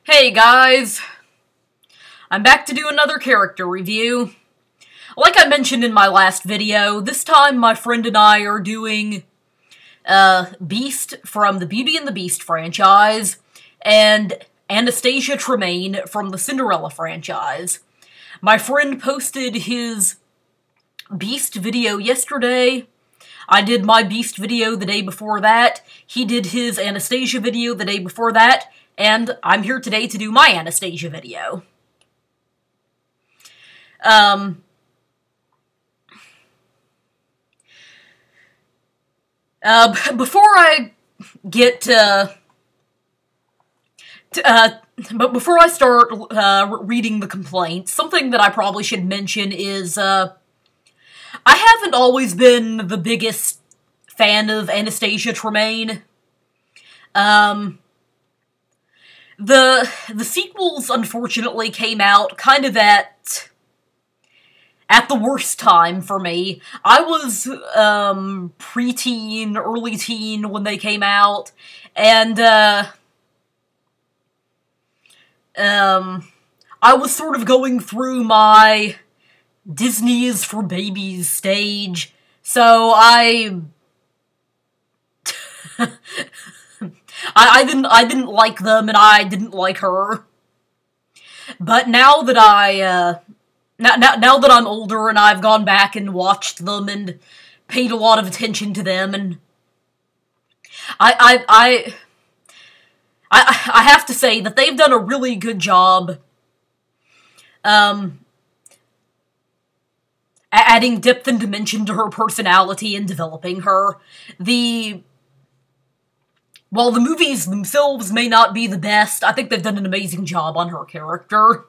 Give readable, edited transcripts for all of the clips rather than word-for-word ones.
Hey guys, I'm back to do another character review. Like I mentioned in my last video, this time my friend and I are doing Beast from the Beauty and the Beast franchise, and Anastasia Tremaine from the Cinderella franchise. My friend posted his Beast video yesterday. I did my Beast video the day before that. He did his Anastasia video the day before that. And I'm here today to do my Anastasia video. Before I get before I start reading the complaints, something that I probably should mention is I haven't always been the biggest fan of Anastasia Tremaine. The sequels, unfortunately, came out kind of at the worst time for me. I was, preteen, early teen when they came out, and, I was sort of going through my Disney is for babies stage, so I didn't like them, and I didn't like her. But now that now that I'm older and I've gone back and watched them and paid a lot of attention to them, and I have to say that they've done a really good job, adding depth and dimension to her personality and developing her. While the movies themselves may not be the best, I think they've done an amazing job on her character.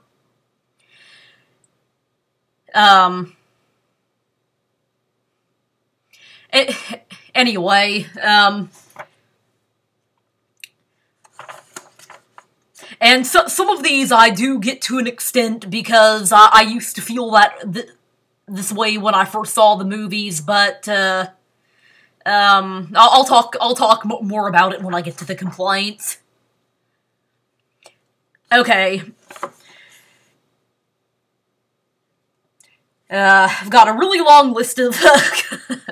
Anyway, and so, some of these I do get to an extent because I used to feel this way when I first saw the movies, but, I'll talk more about it when I get to the complaints. Okay. I've got a really long list of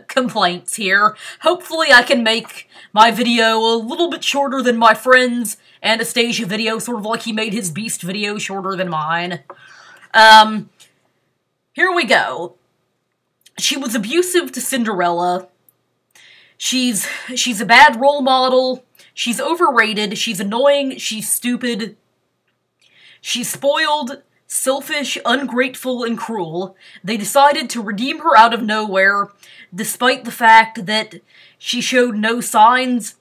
complaints here. Hopefully I can make my video a little bit shorter than my friend's Anastasia video, sort of like he made his Beast video shorter than mine. Here we go. She was abusive to Cinderella. She's a bad role model, she's overrated, she's annoying, she's stupid, she's spoiled, selfish, ungrateful, and cruel. They decided to redeem her out of nowhere, despite the fact that she showed no signs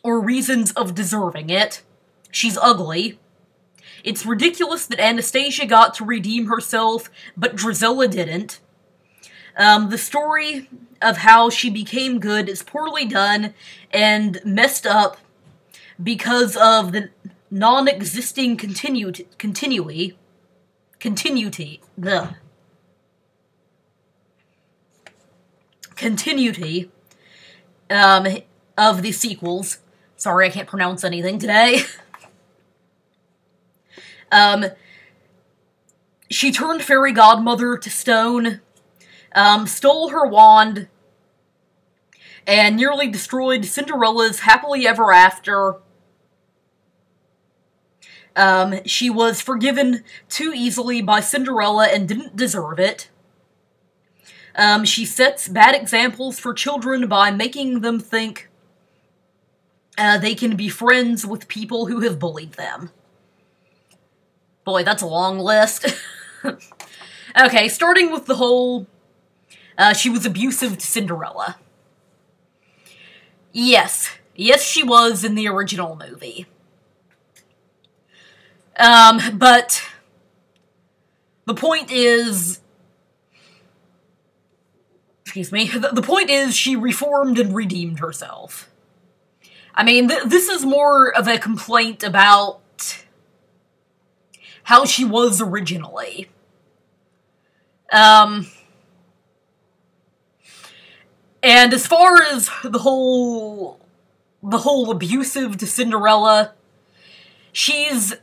or reasons of deserving it. She's ugly. It's ridiculous that Anastasia got to redeem herself, but Drizella didn't. The story of how she became good is poorly done and messed up because of the non-existing continuity of the sequels. Sorry, I can't pronounce anything today. She turned fairy godmother to stone, stole her wand, and nearly destroyed Cinderella's happily ever after. She was forgiven too easily by Cinderella and didn't deserve it. She sets bad examples for children by making them think they can be friends with people who have bullied them. Boy, that's a long list. Okay, starting with the whole she was abusive to Cinderella. Yes, she was in the original movie. But the point is, excuse me, the point is she reformed and redeemed herself. I mean, this is more of a complaint about how she was originally. And as far as the whole abusive to Cinderella, she's...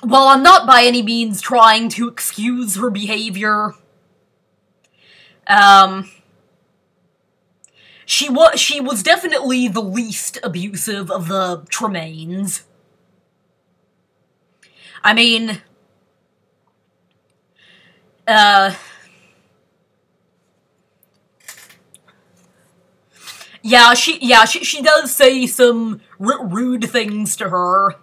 While I'm not by any means trying to excuse her behavior, she was definitely the least abusive of the Tremaines. I mean, she does say some rude things to her.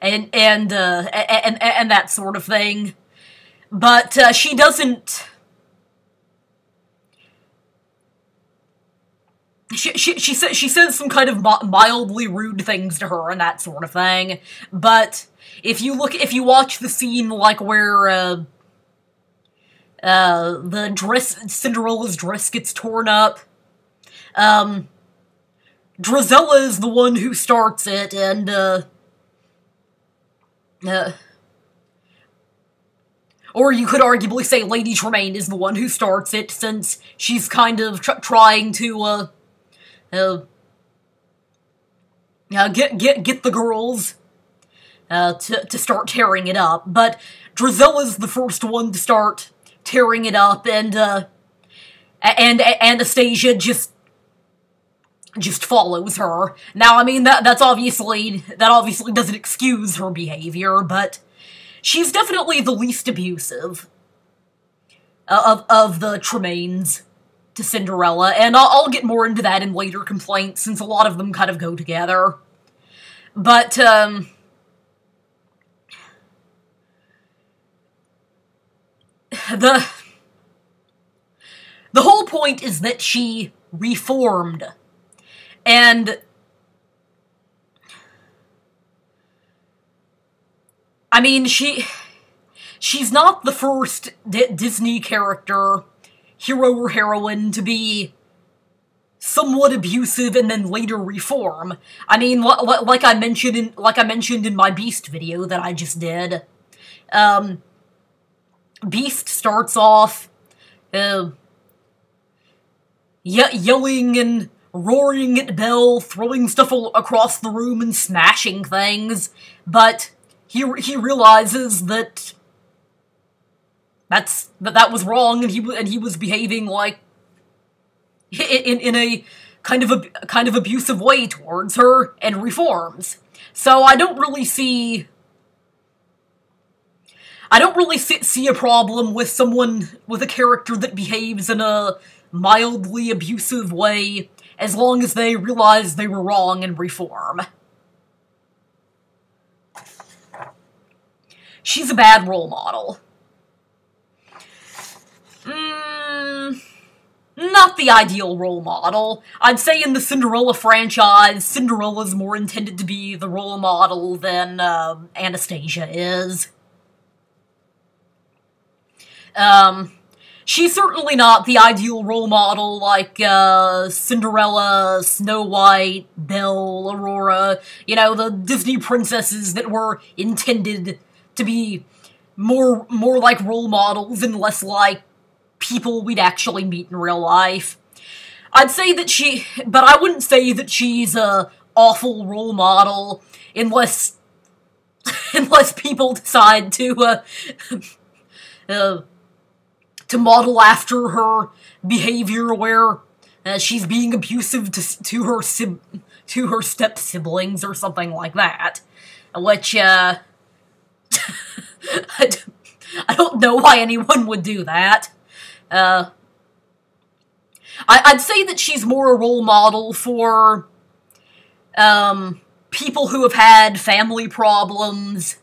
And that sort of thing. But, she doesn't... She says some kind of mildly rude things to her and that sort of thing. But, if you watch the scene, like, where, Cinderella's dress gets torn up, Drizella is the one who starts it, and, or you could arguably say Lady Tremaine is the one who starts it, since she's kind of trying to, get the girls, to start tearing it up. But Drizella's the first one to start tearing it up, and Anastasia just follows her. Now, I mean, that obviously doesn't excuse her behavior, but she's definitely the least abusive of the Tremaines to Cinderella, and I'll get more into that in later complaints, since a lot of them kind of go together. But, the whole point is that she reformed. And, I mean, she's not the first Disney character, hero or heroine, to be somewhat abusive and then later reform. I mean, like I mentioned in my Beast video that I just did, Beast starts off, yelling and roaring at Belle, throwing stuff across the room and smashing things, but he realizes that that was wrong, and he was behaving like in a kind of abusive way towards her, and reforms. So I don't really see a problem with a character that behaves in a mildly abusive way, as long as they realize they were wrong and reform. She's a bad role model. Not the ideal role model. I'd say in the Cinderella franchise, Cinderella's more intended to be the role model than Anastasia is. She's certainly not the ideal role model like Cinderella, Snow White, Belle, Aurora, you know, the Disney princesses that were intended to be more like role models and less like people we'd actually meet in real life. I'd say that but I wouldn't say that she's a awful role model unless people decide to model after her behavior, where she's being abusive to her step-siblings or something like that. Which, I don't know why anyone would do that. I'd say that she's more a role model for, people who have had family problems,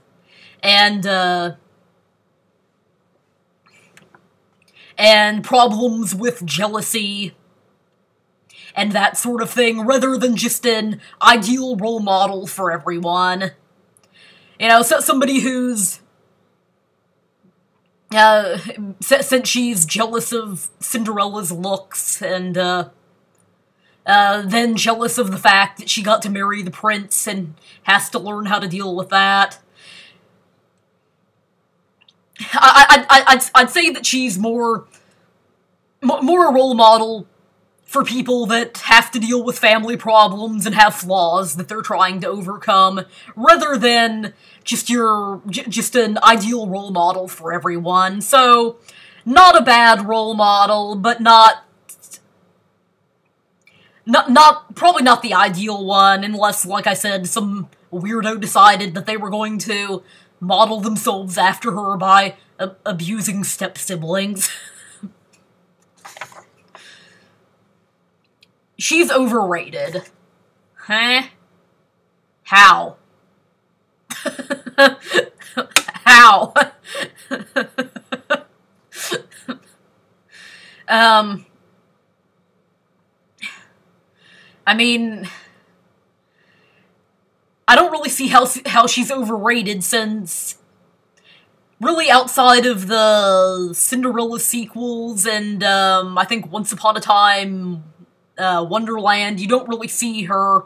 and problems with jealousy, and that sort of thing, rather than just an ideal role model for everyone. You know, so somebody who's, since she's jealous of Cinderella's looks, and, then jealous of the fact that she got to marry the prince and has to learn how to deal with that. I'd say that she's more a role model for people that have to deal with family problems and have flaws that they're trying to overcome, rather than just an ideal role model for everyone. So, not a bad role model, but probably not the ideal one, unless, like I said, some weirdo decided that they were going to model themselves after her by abusing step-siblings. She's overrated. Huh? How? How? I mean, I don't really see how she's overrated, since really outside of the Cinderella sequels and, I think Once Upon a Time, Wonderland, you don't really see her,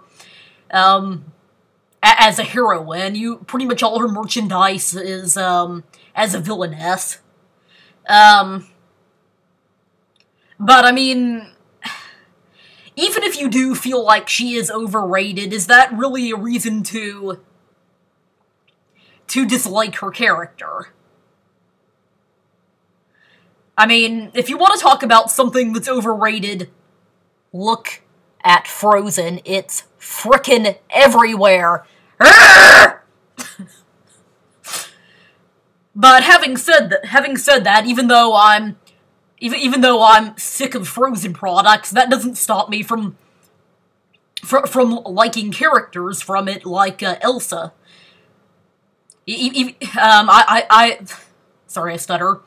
as a heroine. Pretty much all her merchandise is, as a villainess. But, I mean, even if you do feel like she is overrated, is that really a reason to dislike her character? I mean, if you want to talk about something that's overrated, look at Frozen. It's frickin' everywhere. But having said that, even though I'm sick of Frozen products, that doesn't stop me from liking characters from it, like Elsa. Sorry, I stutter.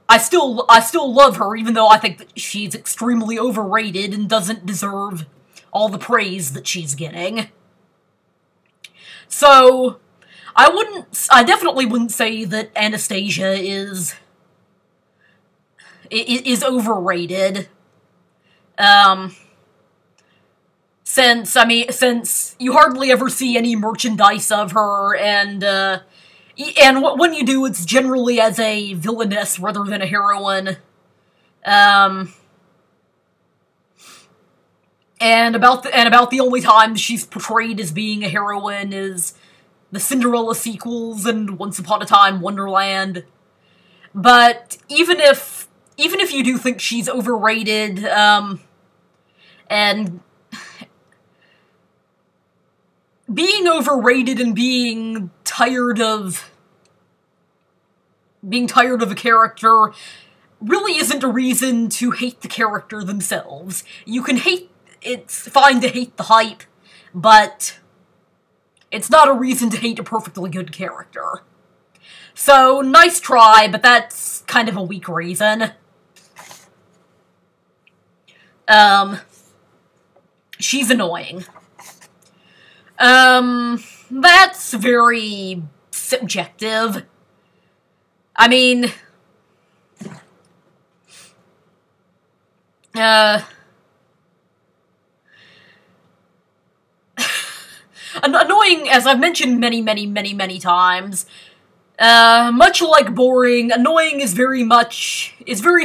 I still love her, even though I think that she's extremely overrated and doesn't deserve all the praise that she's getting. So, I definitely wouldn't say that Anastasia is overrated. Since you hardly ever see any merchandise of her, and when you do, it's generally as a villainess rather than a heroine. And about the only time she's portrayed as being a heroine is the Cinderella sequels and Once Upon a Time Wonderland. But even if you do think she's overrated, and being overrated and being tired of a character really isn't a reason to hate the character themselves. It's fine to hate the hype, but it's not a reason to hate a perfectly good character. So, nice try, but that's kind of a weak reason. She's annoying. That's very subjective. I mean, annoying, as I've mentioned many times, much like boring, annoying is very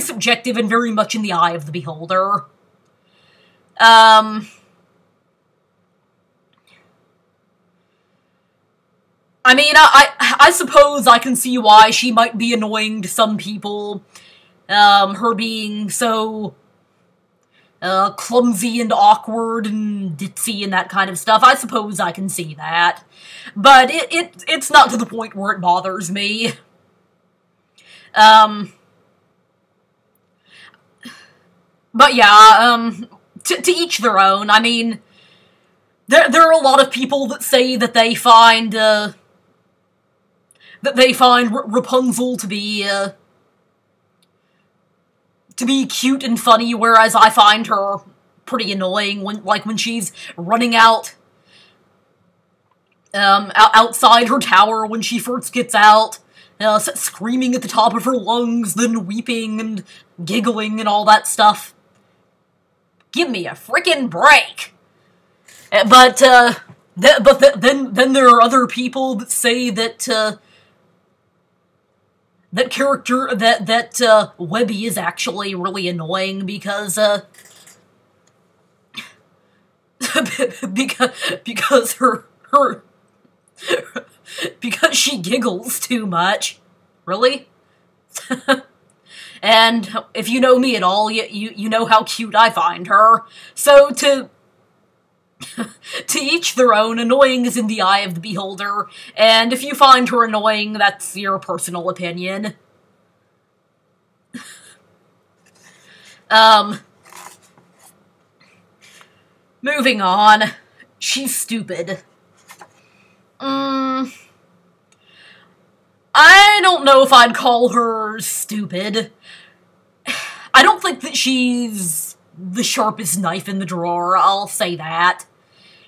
subjective and very much in the eye of the beholder. I mean, I suppose I can see why she might be annoying to some people, her being so clumsy and awkward and ditzy and that kind of stuff. I suppose I can see that. But it's not to the point where it bothers me. But yeah, to each their own. I mean, there are a lot of people that say that they find Rapunzel to be cute and funny, whereas I find her pretty annoying when she's running out outside her tower when she first gets out, screaming at the top of her lungs, then weeping and giggling and all that stuff. Give me a frickin' break! But then there are other people that say that Webby is actually really annoying because because because she giggles too much. Really? And if you know me at all, you know how cute I find her. So to each their own. Annoying is in the eye of the beholder, and if you find her annoying, that's your personal opinion. Moving on. She's stupid. I don't know if I'd call her stupid. I don't think that she's the sharpest knife in the drawer, I'll say that.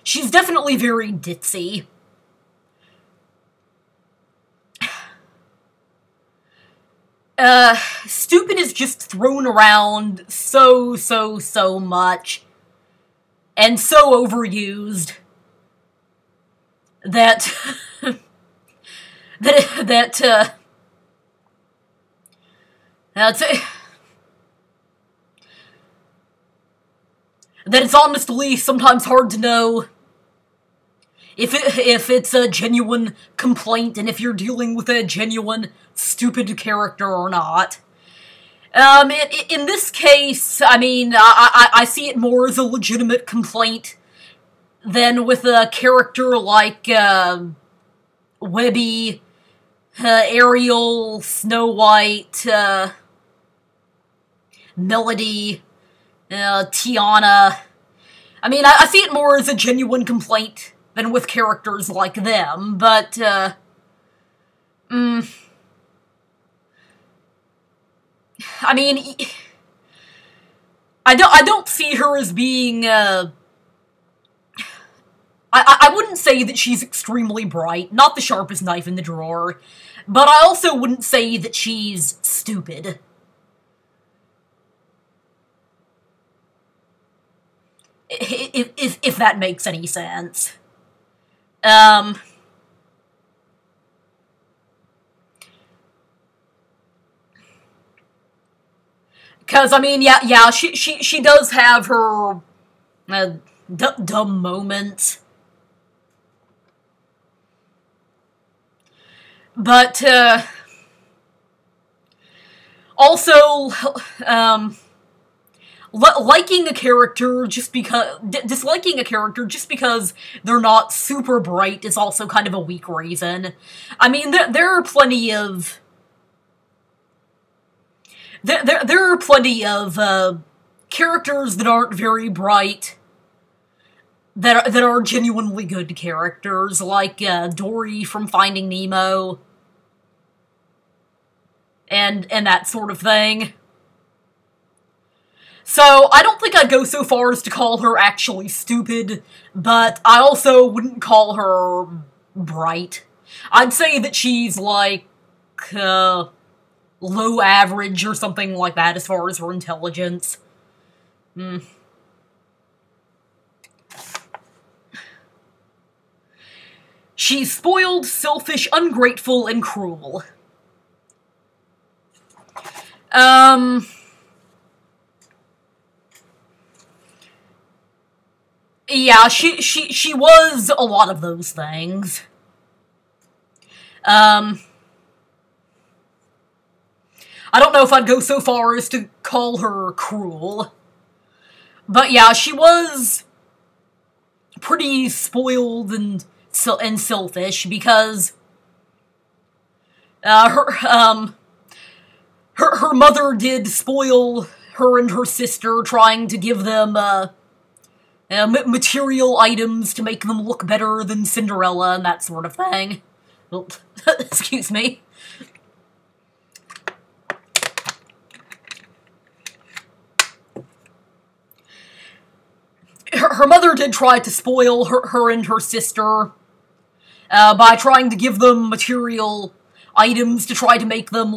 She's definitely very ditzy. Stupid is just thrown around so much, and so overused, that, that it's honestly sometimes hard to know if it's a genuine complaint, and if you're dealing with a genuine stupid character or not. In this case, I mean, I see it more as a legitimate complaint than with a character like, Webby, Ariel, Snow White, Melody, Tiana. I mean, I see it more as a genuine complaint than with characters like them, but, I mean, I don't see her as being, I wouldn't say that she's extremely bright, not the sharpest knife in the drawer, but I also wouldn't say that she's stupid. If that makes any sense. Because, I mean, yeah, she does have her, dumb moments. But, also, liking a character just because, disliking a character just because they're not super bright is also kind of a weak reason. I mean, there are plenty of, there are plenty of, characters that aren't very bright that are genuinely good characters, like, Dory from Finding Nemo, and that sort of thing. So, I don't think I'd go so far as to call her actually stupid, but I also wouldn't call her bright. I'd say that she's, like, low average or something like that as far as her intelligence. She's spoiled, selfish, ungrateful, and cruel. Yeah, she was a lot of those things. I don't know if I'd go so far as to call her cruel. But yeah, she was pretty spoiled and selfish because her mother did spoil her and her sister, trying to give them material items to make them look better than Cinderella and that sort of thing. Oh, excuse me. Her mother did try to spoil her and her sister by trying to give them material items to try to make them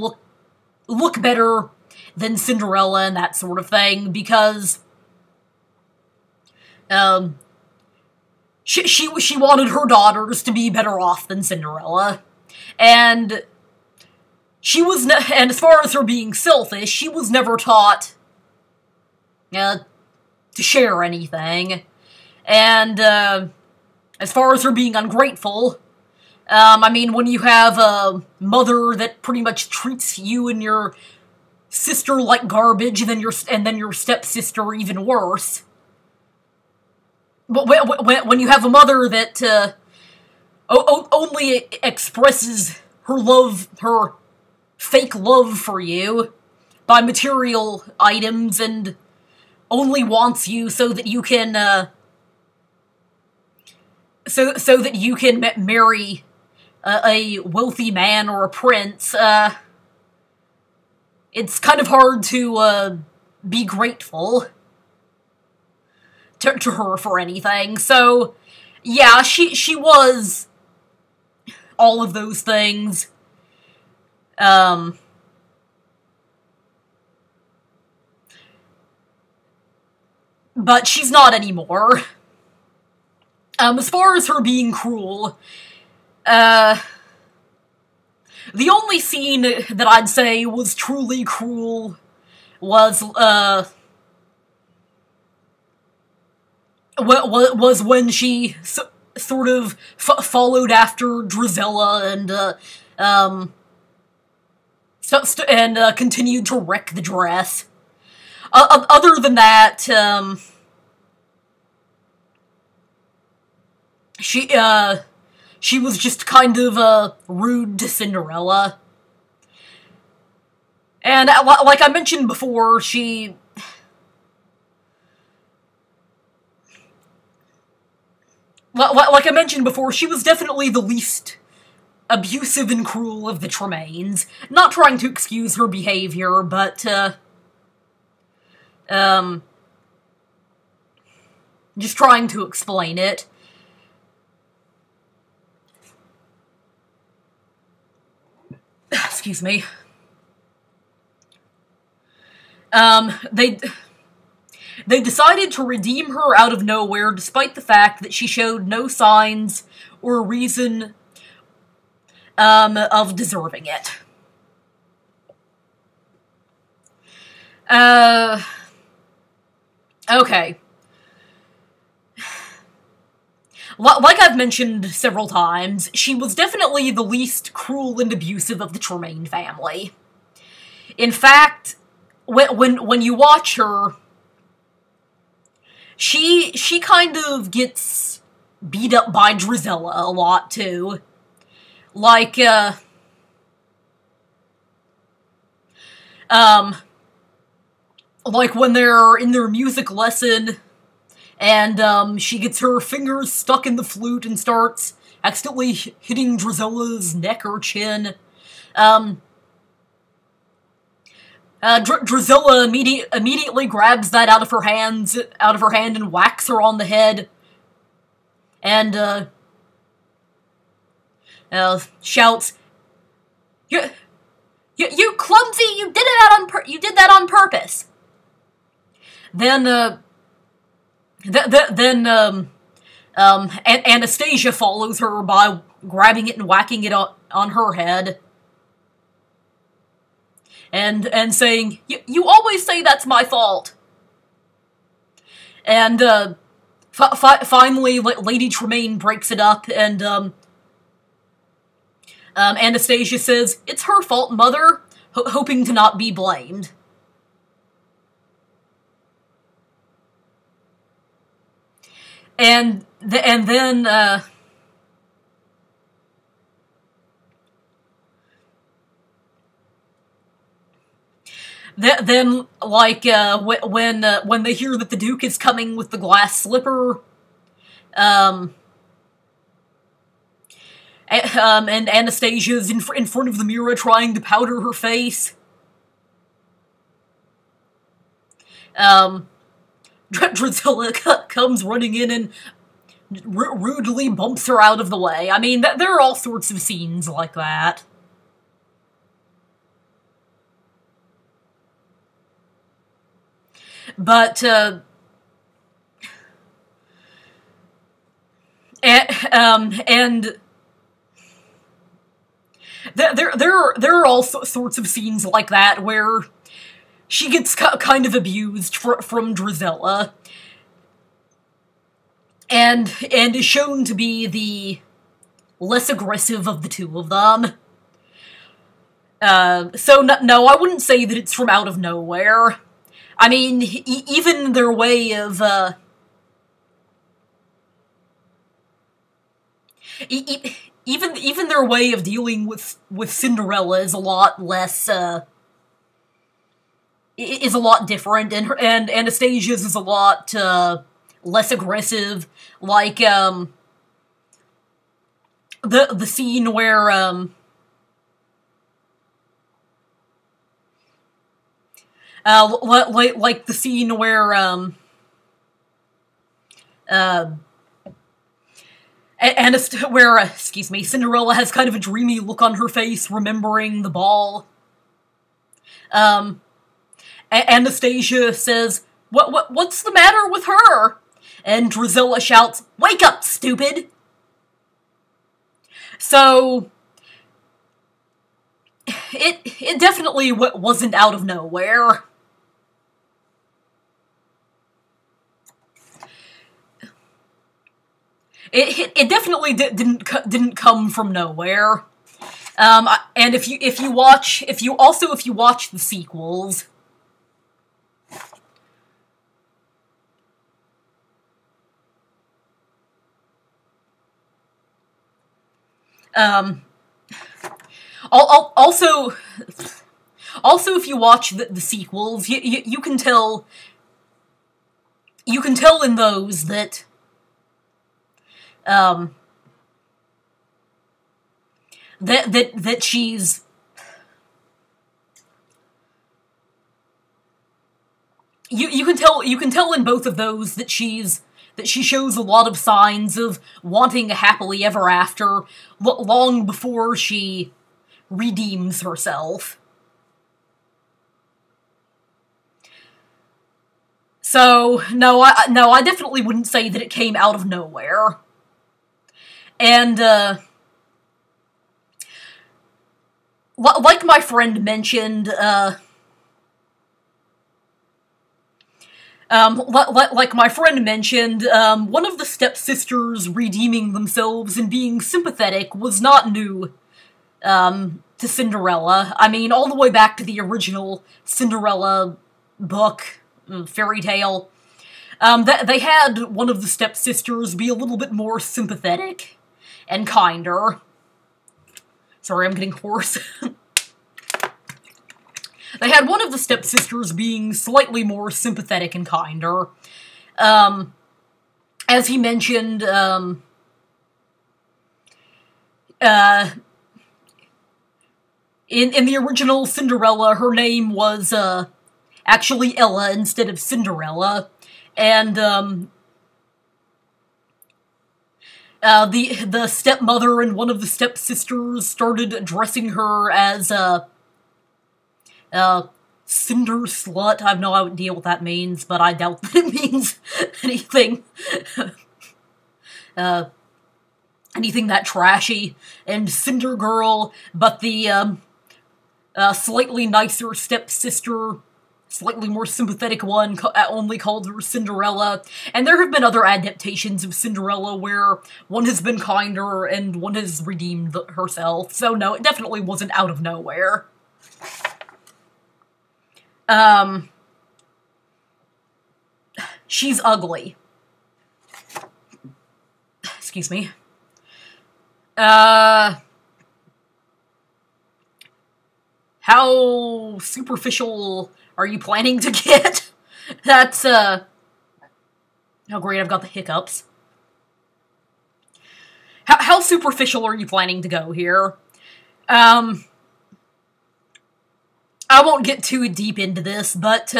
look better than Cinderella and that sort of thing, because she wanted her daughters to be better off than Cinderella, and and as far as her being selfish, she was never taught to share anything. And, as far as her being ungrateful, I mean, when you have a mother that pretty much treats you and your sister like garbage, and then your stepsister even worse. But when you have a mother that only expresses her fake love for you by material items and only wants you so that you can so that you can marry a wealthy man or a prince, it's kind of hard to be grateful to her for anything. So, yeah, she was all of those things. But she's not anymore. As far as her being cruel, the only scene that I'd say was truly cruel was when she sort of followed after Drizella and continued to wreck the dress. Other than that, she was just kind of rude to Cinderella. And like I mentioned before, like I mentioned before, she was definitely the least abusive and cruel of the Tremaines. Not trying to excuse her behavior, but, just trying to explain it. Excuse me. They decided to redeem her out of nowhere, despite the fact that she showed no signs or reason, of deserving it. Okay. Like I've mentioned several times, she was definitely the least cruel and abusive of the Tremaine family. In fact, when you watch her, she kind of gets beat up by Drizella a lot, too. Like, like when they're in their music lesson, and, she gets her fingers stuck in the flute and starts accidentally hitting Drizella's neck or chin. Drizella immediately grabs that out of her hand and whacks her on the head. And, shouts, You clumsy! You did that on purpose! Then, Anastasia follows her by grabbing it and whacking it on her head. And saying, You always say that's my fault! And, finally, Lady Tremaine breaks it up, and, Anastasia says, It's her fault, Mother, hoping to not be blamed. And then, like, when they hear that the Duke is coming with the glass slipper, and Anastasia's in front of the mirror trying to powder her face, Drizella comes running in and rudely bumps her out of the way. I mean, there are all sorts of scenes like that. But, and there are all sorts of scenes like that where she gets kind of abused from Drizella. and is shown to be the less aggressive of the two of them. So no, I wouldn't say that it's from out of nowhere. I mean, even their way of, even their way of dealing with Cinderella is a lot less, is a lot different, and Anastasia's is a lot, less aggressive, like, the scene where, like the scene where, excuse me, Cinderella has kind of a dreamy look on her face, remembering the ball. Anastasia says, what's the matter with her? And Drizella shouts, "Wake up, stupid!" So, it definitely wasn't out of nowhere. It definitely didn't come from nowhere. And if you watch the sequels, also if you watch the sequels, you can tell in those that that she's you can tell in both of those that she shows a lot of signs of wanting a happily ever after long before she redeems herself. So, no, I definitely wouldn't say that it came out of nowhere. And, like my friend mentioned, one of the stepsisters redeeming themselves and being sympathetic was not new, to Cinderella. I mean, all the way back to the original Cinderella book, fairy tale, they had one of the stepsisters be a little bit more sympathetic and kinder. Sorry, I'm getting hoarse. They had one of the stepsisters being slightly more sympathetic and kinder. As he mentioned, in the original Cinderella, her name was, actually Ella instead of Cinderella, and, the stepmother and one of the stepsisters started addressing her as, Cinder Slut. I have no idea what that means, but I doubt that it means anything, anything that trashy. And Cinder Girl, but the, slightly nicer stepsister, slightly more sympathetic one, only called her Cinderella. And there have been other adaptations of Cinderella where one has been kinder and one has redeemed herself. So no, it definitely wasn't out of nowhere. She's ugly. Excuse me. How superficial are you planning to get? That's, oh great, I've got the hiccups. How superficial are you planning to go here? I won't get too deep into this, but,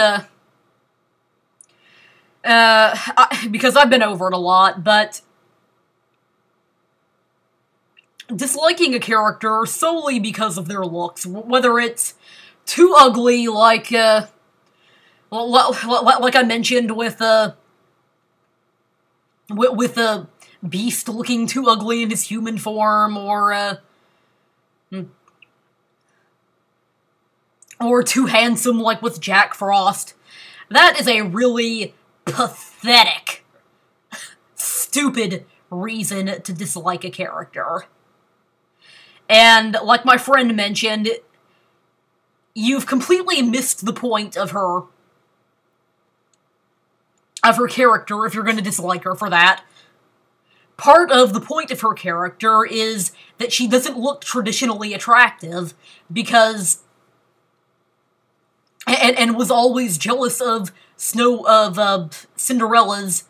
because I've been over it a lot, but disliking a character solely because of their looks, whether it's too ugly, like I mentioned with a Beast looking too ugly in his human form, or too handsome, like with Jack Frost. That is a really pathetic stupid reason to dislike a character. And, like my friend mentioned, you've completely missed the point of her character if you're going to dislike her for that. Part of the point of her character is that she doesn't look traditionally attractive because... And was always jealous of Cinderella's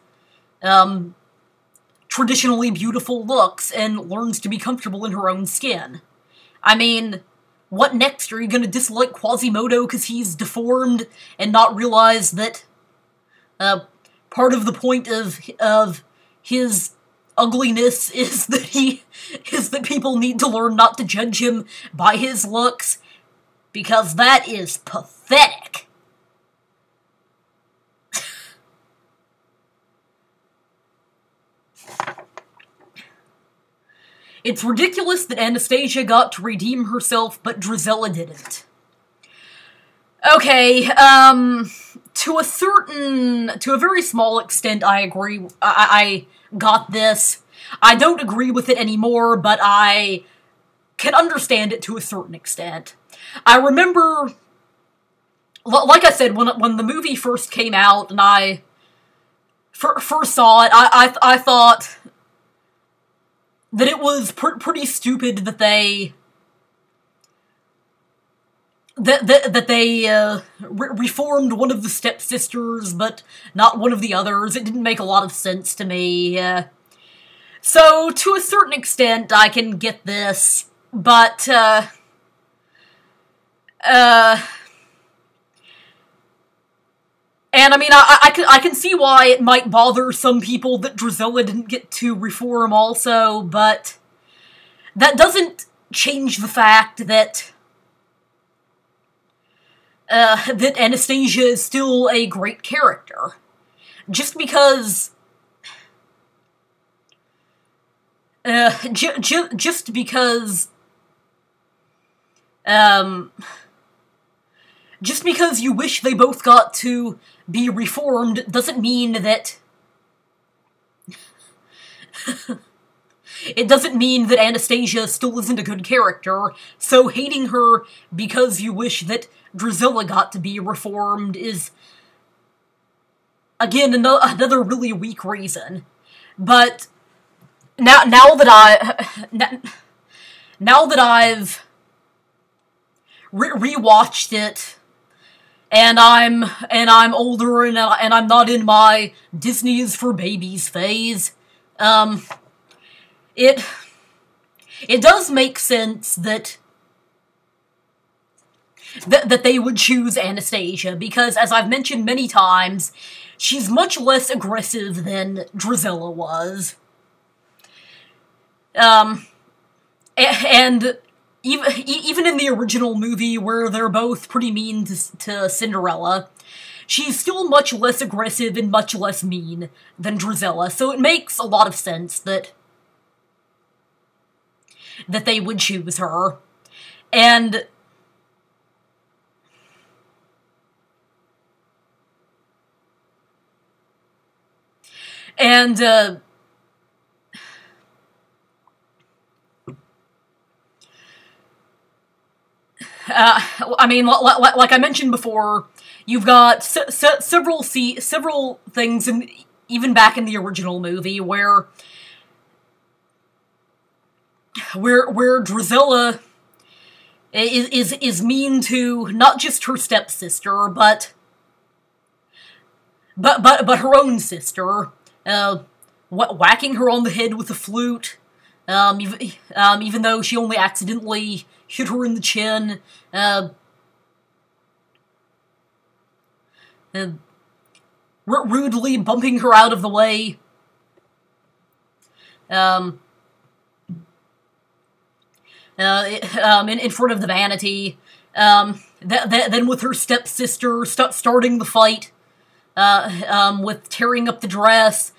traditionally beautiful looks and learns to be comfortable in her own skin. I mean, what next? Are you going to dislike Quasimodo because he's deformed and not realize that part of the point of his ugliness is that people need to learn not to judge him by his looks? Because that is pathetic. It's ridiculous that Anastasia got to redeem herself, but Drizella didn't. Okay, to a very small extent, I agree. I got this. I don't agree with it anymore, but I can understand it to a certain extent. I remember, like I said, when the movie first came out and I first saw it, I thought that it was pretty stupid that they reformed one of the stepsisters, but not one of the others. It didn't make a lot of sense to me. So, to a certain extent, I can get this, but, and I mean, I can see why it might bother some people that Drizella didn't get to reform also, but that doesn't change the fact that that Anastasia is still a great character. Just because just because you wish they both got to be reformed doesn't mean that it doesn't mean that Anastasia still isn't a good character, so hating her because you wish that Drizella got to be reformed is, again, another really weak reason. But now that I've rewatched it, and I'm older and I'm not in my Disney is for babies phase, it does make sense that they would choose Anastasia, because, as I've mentioned many times, she's much less aggressive than Drizella was. And even in the original movie, where they're both pretty mean to Cinderella, she's still much less aggressive and much less mean than Drizella, so it makes a lot of sense that they would choose her. And I mean, like I mentioned before, you've got several things, even back in the original movie, where Drizella is mean to not just her stepsister, but her own sister, whacking her on the head with a flute, even though she only accidentally hit her in the chin, rudely bumping her out of the way, in front of the vanity, then with her stepsister starting the fight, with tearing up the dress,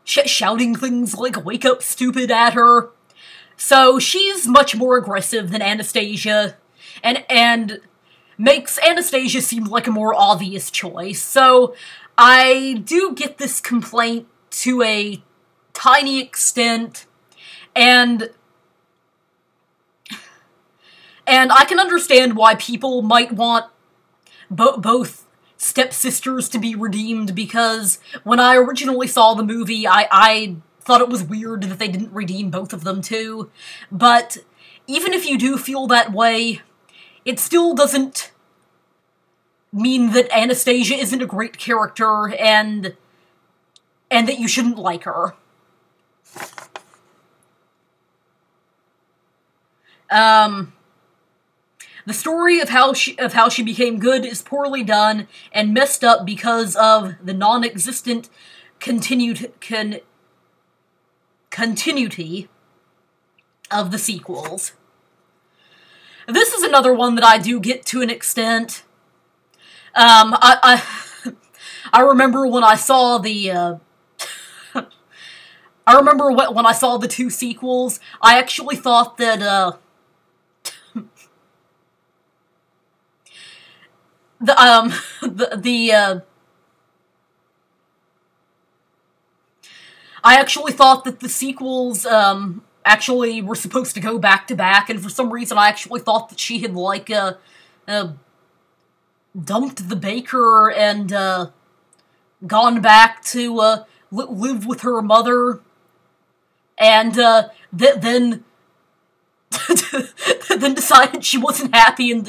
shouting things like "wake up, stupid" at her. So she's much more aggressive than Anastasia, and makes Anastasia seem like a more obvious choice. So I do get this complaint to a tiny extent, and I can understand why people might want both stepsisters to be redeemed, because when I originally saw the movie, I thought it was weird that they didn't redeem both of them too. But even if you do feel that way, it still doesn't mean that Anastasia isn't a great character and that you shouldn't like her. The story of how she became good is poorly done and messed up because of the non-existent continuity of the sequels. This is another one that I do get to an extent. I remember when I saw the I remember when I saw the two sequels, I actually thought that I actually thought that the sequels, actually were supposed to go back to back, and for some reason I actually thought that she had, like, dumped the baker and, gone back to, live with her mother, and, then then decided she wasn't happy and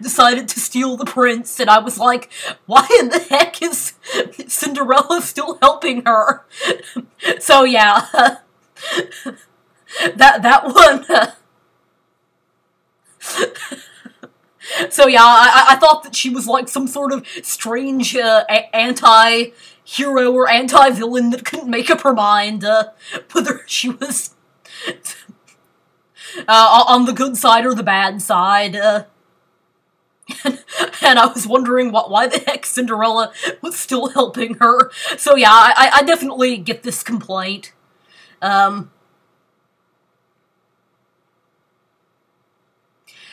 decided to steal the prince, and I was like, why in the heck is Cinderella still helping her? So yeah, that one, so yeah, I thought that she was like some sort of strange, anti-hero or anti-villain that couldn't make up her mind, whether she was on the good side or the bad side, and I was wondering why the heck Cinderella was still helping her. So yeah, I definitely get this complaint. But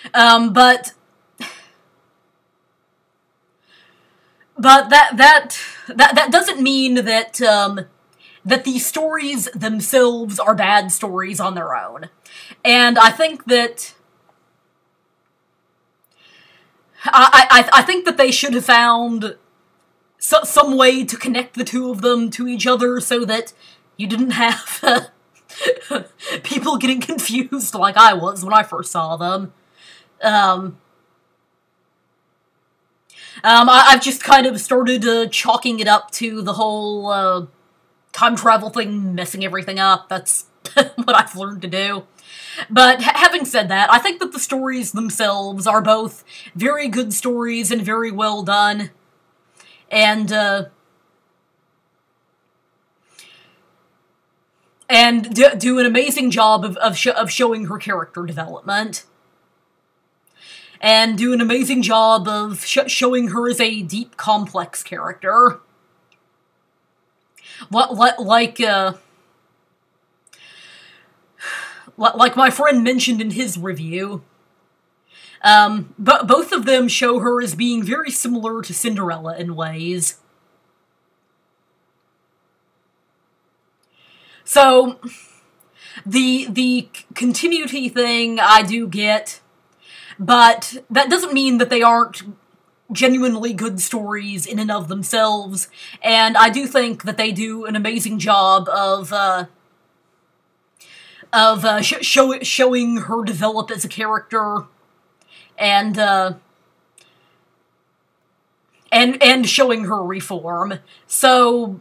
that doesn't mean that that these stories themselves are bad stories on their own. And I think that I think that they should have found some way to connect the two of them to each other so that you didn't have people getting confused like I was when I first saw them. I've just kind of started chalking it up to the whole time travel thing messing everything up. That's what I've learned to do. But having said that, I think that the stories themselves are both very good stories and very well done, and do an amazing job of showing her character development, and do an amazing job of showing her as a deep, complex character. Like my friend mentioned in his review, but both of them show her as being very similar to Cinderella in ways. So, the continuity thing I do get, but that doesn't mean that they aren't genuinely good stories in and of themselves, and I do think that they do an amazing job of showing her develop as a character, and showing her reform. So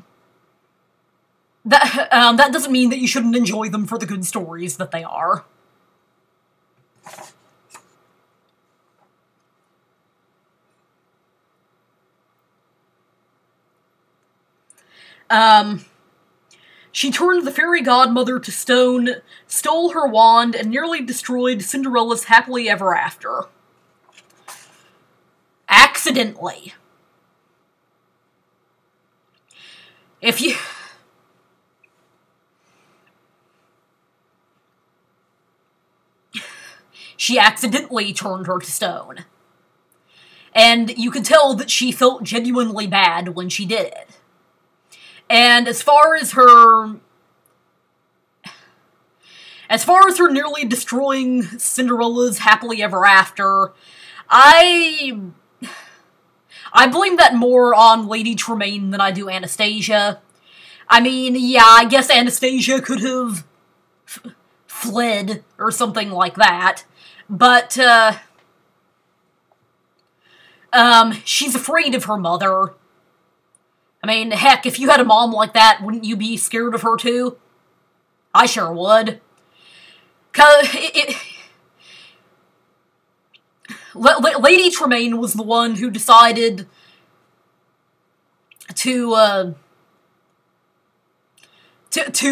that doesn't mean that you shouldn't enjoy them for the good stories that they are. She turned the fairy godmother to stone, stole her wand, and nearly destroyed Cinderella's happily ever after. Accidentally. If you... She accidentally turned her to stone. And you could tell that she felt genuinely bad when she did it. And as far as her as far as her nearly destroying Cinderella's happily ever after, I blame that more on Lady Tremaine than I do Anastasia. I mean, yeah, I guess Anastasia could have fled or something like that, but, she's afraid of her mother. I mean, heck, if you had a mom like that, wouldn't you be scared of her too? I sure would. 'Cause Lady Tremaine was the one who decided to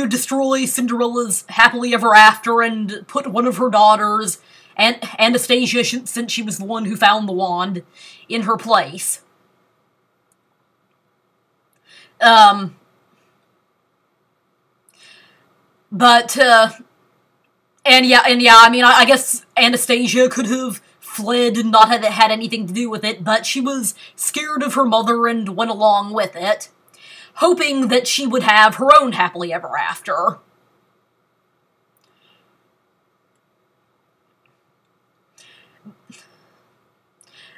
destroy Cinderella's happily ever after and put one of her daughters, Anastasia, since she was the one who found the wand, in her place. And yeah, I mean, I guess Anastasia could have fled and not had anything to do with it, but she was scared of her mother and went along with it, hoping that she would have her own happily ever after.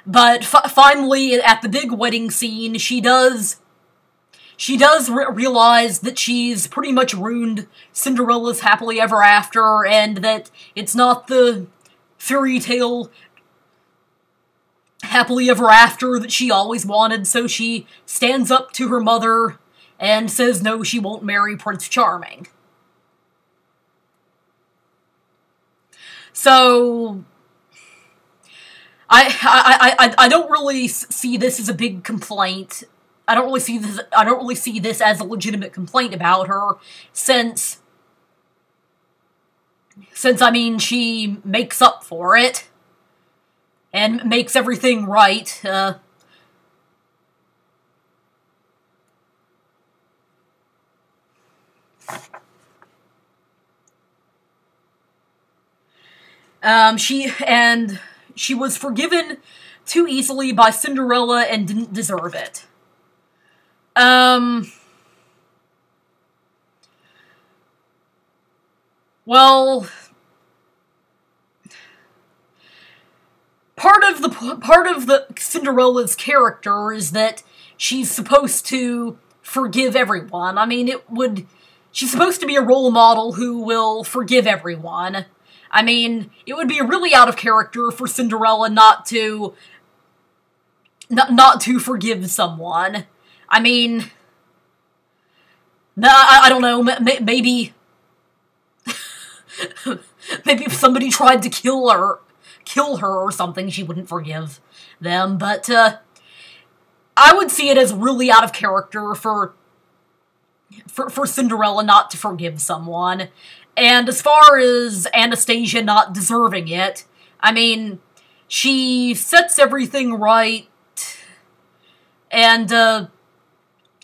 But finally, at the big wedding scene, she does realize that she's pretty much ruined Cinderella's happily ever after, and that it's not the fairy tale happily ever after that she always wanted, so she stands up to her mother and says no, she won't marry Prince Charming. So I don't really see this as a big complaint. I don't really see this as a legitimate complaint about her, since I mean, she makes up for it and makes everything right. She was forgiven too easily by Cinderella and didn't deserve it. Well, part of the Cinderella's character is that she's supposed to forgive everyone. I mean, she's supposed to be a role model who will forgive everyone. I mean, it would be really out of character for Cinderella not to forgive someone. I mean, I don't know, maybe maybe if somebody tried to kill her or something, she wouldn't forgive them, but I would see it as really out of character for Cinderella not to forgive someone. And as far as Anastasia not deserving it, I mean, she sets everything right and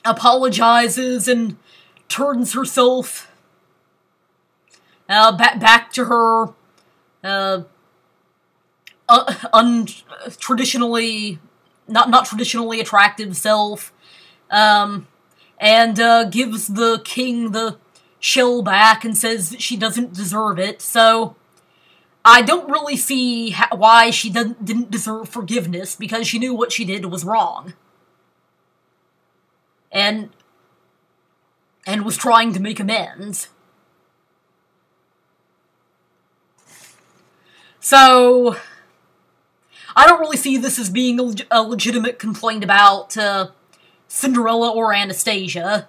apologizes and turns herself back to her untraditionally, not traditionally attractive self, and gives the king the shell back and says that she doesn't deserve it. So I don't really see why she didn't deserve forgiveness, because she knew what she did was wrong. And was trying to make amends. So I don't really see this as being a legitimate complaint about Cinderella or Anastasia.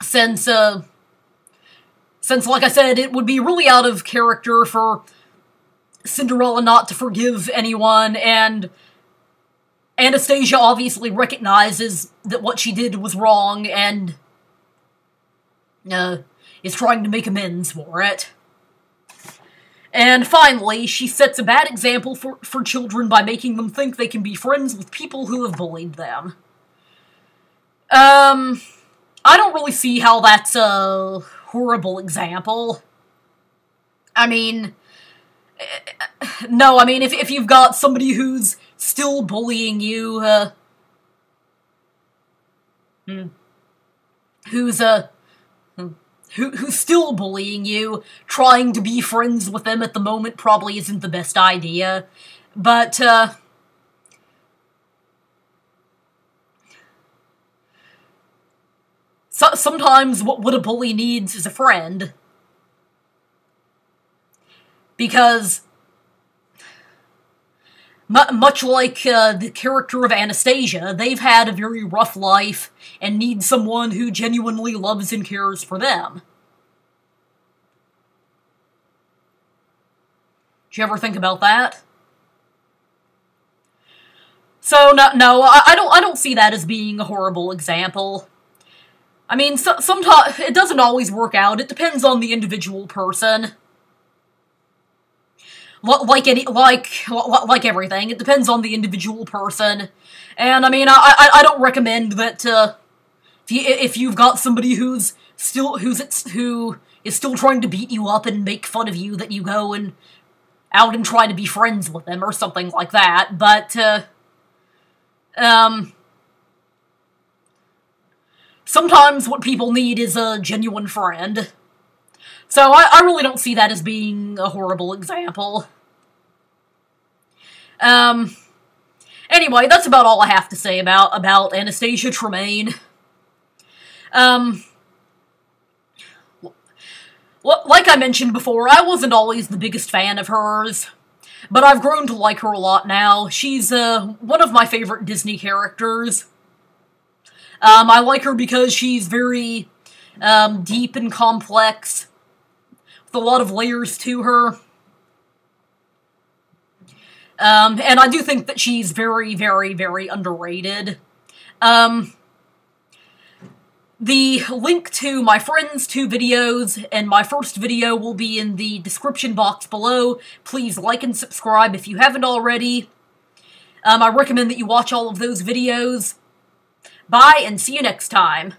Since, like I said, it would be really out of character for Cinderella not to forgive anyone, and Anastasia obviously recognizes that what she did was wrong, and is trying to make amends for it. And finally, she sets a bad example for children by making them think they can be friends with people who have bullied them. I don't really see how that's a horrible example. I mean, no, I mean, if you've got somebody who's still bullying you, who's who's still bullying you, trying to be friends with them at the moment probably isn't the best idea. But, sometimes what a bully needs is a friend. Because, much like the character of Anastasia, they've had a very rough life and need someone who genuinely loves and cares for them. Did you ever think about that? So, no, I don't see that as being a horrible example. I mean, sometimes it doesn't always work out. It depends on the individual person. Like everything, it depends on the individual person. And I mean, I don't recommend that if you've got somebody who is still trying to beat you up and make fun of you, that you go and out and try to be friends with them or something like that. But sometimes what people need is a genuine friend. So I really don't see that as being a horrible example. Anyway, that's about all I have to say about Anastasia Tremaine. Like I mentioned before, I wasn't always the biggest fan of hers, but I've grown to like her a lot now. She's one of my favorite Disney characters. I like her because she's very deep and complex, with a lot of layers to her. And I do think that she's very, very, very underrated. The link to my friend's 2 videos and my first video will be in the description box below. Please like and subscribe if you haven't already. I recommend that you watch all of those videos. Bye, and see you next time.